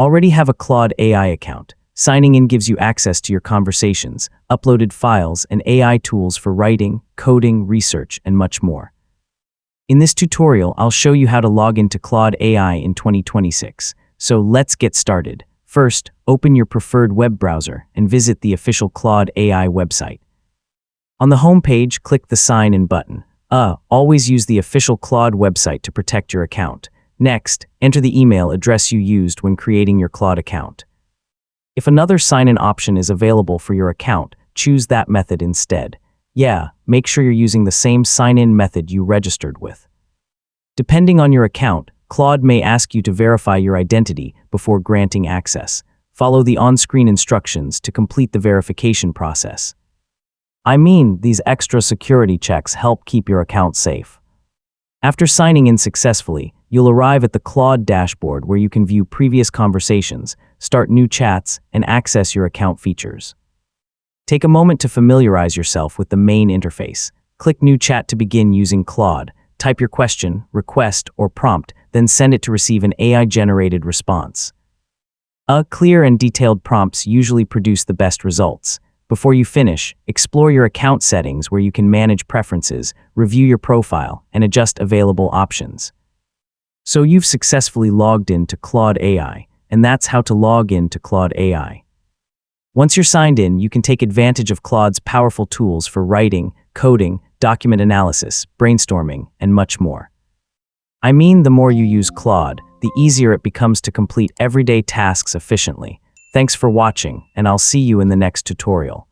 Already have a Claude AI account. Signing in gives you access to your conversations, uploaded files, and AI tools for writing, coding, research, and much more. In this tutorial, I'll show you how to log into Claude AI in 2026. So let's get started. First, open your preferred web browser and visit the official Claude AI website. On the home page, click the Sign In button. Always use the official Claude website to protect your account. Next, enter the email address you used when creating your Claude account. If another sign-in option is available for your account, choose that method instead. Make sure you're using the same sign-in method you registered with. Depending on your account, Claude may ask you to verify your identity before granting access. Follow the on-screen instructions to complete the verification process. These extra security checks help keep your account safe. After signing in successfully, you'll arrive at the Claude dashboard where you can view previous conversations, start new chats, and access your account features. Take a moment to familiarize yourself with the main interface. Click New Chat to begin using Claude. Type your question, request, or prompt, then send it to receive an AI-generated response. Clear and detailed prompts usually produce the best results. Before you finish, explore your account settings where you can manage preferences, review your profile, and adjust available options. So you've successfully logged in to Claude AI, and that's how to log in to Claude AI. Once you're signed in, you can take advantage of Claude's powerful tools for writing, coding, document analysis, brainstorming, and much more. The more you use Claude, the easier it becomes to complete everyday tasks efficiently. Thanks for watching, and I'll see you in the next tutorial.